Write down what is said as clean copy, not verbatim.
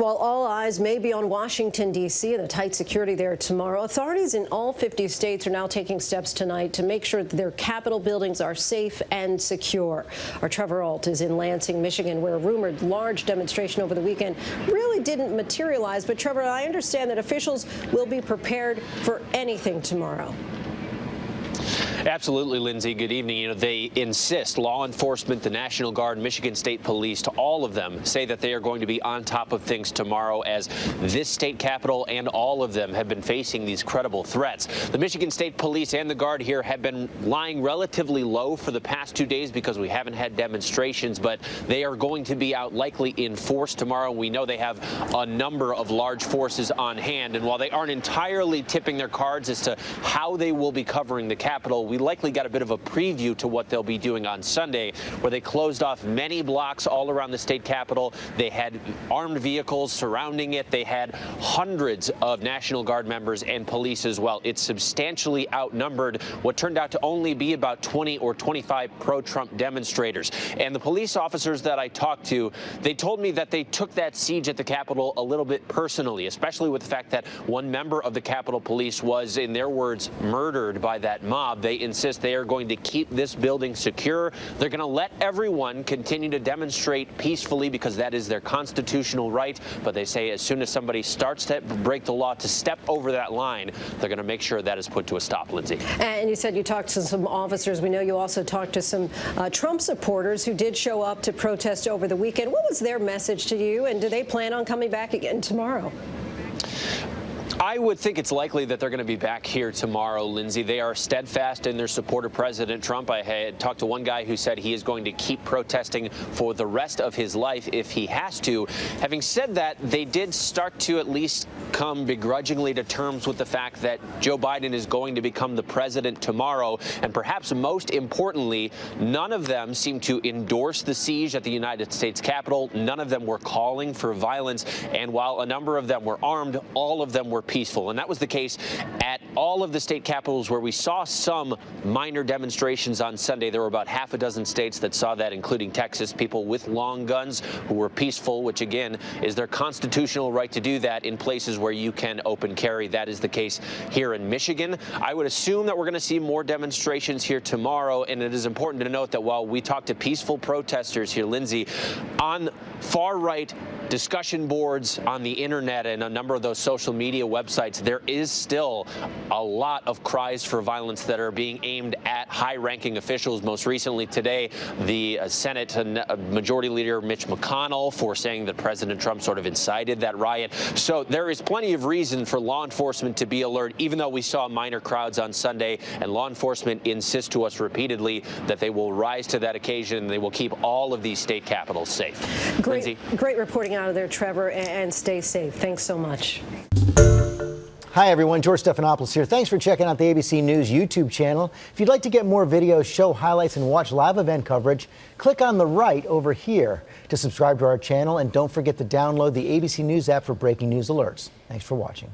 While all eyes may be on Washington, D.C. and the tight security there tomorrow, authorities in all 50 states are now taking steps tonight to make sure that their Capitol buildings are safe and secure. Our Trevor Ault is in Lansing, Michigan, where a rumored large demonstration over the weekend really didn't materialize. But, Trevor, I understand that officials will be prepared for anything tomorrow. Absolutely, Lindsay. Good evening. They insist, law enforcement, the National Guard, Michigan State Police, to all of them say that they are going to be on top of things tomorrow, as this state capitol and all of them have been facing these credible threats. The Michigan State Police and the Guard here have been lying relatively low for the past 2 days because we haven't had demonstrations, but they are going to be out likely in force tomorrow. We know they have a number of large forces on hand, and while they aren't entirely tipping their cards as to how they will be covering the Capitol, we likely got a bit of a preview to what they'll be doing on Sunday, where they closed off many blocks all around the state capitol. They had armed vehicles surrounding it. They had hundreds of National Guard members and police as well. It's substantially outnumbered what turned out to only be about 20 or 25 pro-Trump demonstrators. And the police officers that I talked to, they told me that they took that siege at the Capitol a little bit personally, especially with the fact that one member of the Capitol Police was, in their words, murdered by that mob. They insist they are going to keep this building secure. They're going to let everyone continue to demonstrate peacefully because that is their constitutional right. But they say as soon as somebody starts to break the law, to step over that line, they're going to make sure that is put to a stop, Lindsay. And you said you talked to some officers. We know you also talked to some Trump supporters who did show up to protest over the weekend. What was their message to you, and do they plan on coming back again tomorrow? I would think it's likely that they're going to be back here tomorrow, Lindsay. They are steadfast in their support of President Trump. I had talked to one guy who said he is going to keep protesting for the rest of his life if he has to. Having said that, they did start to at least come begrudgingly to terms with the fact that Joe Biden is going to become the president tomorrow. And perhaps most importantly, none of them seem to endorse the siege at the United States Capitol. None of them were calling for violence. And while a number of them were armed, all of them were peaceful. And that was the case at all of the state capitals where we saw some minor demonstrations on Sunday. There were about half a dozen states that saw that, including Texas, people with long guns who were peaceful, which again is their constitutional right to do that in places where you can open carry. That is the case here in Michigan. I would assume that we're going to see more demonstrations here tomorrow. And it is important to note that while we talk to peaceful protesters here, Lindsay, on far right discussion boards on the internet and a number of those social media websites, there is still a lot of cries for violence that are being aimed at high-ranking officials. Most recently today, the Senate Majority Leader Mitch McConnell for saying that President Trump sort of incited that riot. So there is plenty of reason for law enforcement to be alert, even though we saw minor crowds on Sunday, and law enforcement insists to us repeatedly that they will rise to that occasion and they will keep all of these state capitals safe. Great reporting out of there, Trevor, and stay safe. Thanks so much. Hi, everyone. George Stephanopoulos here. Thanks for checking out the ABC News YouTube channel. If you'd like to get more videos, show highlights, and watch live event coverage, click on the right over here to subscribe to our channel. And don't forget to download the ABC News app for breaking news alerts. Thanks for watching.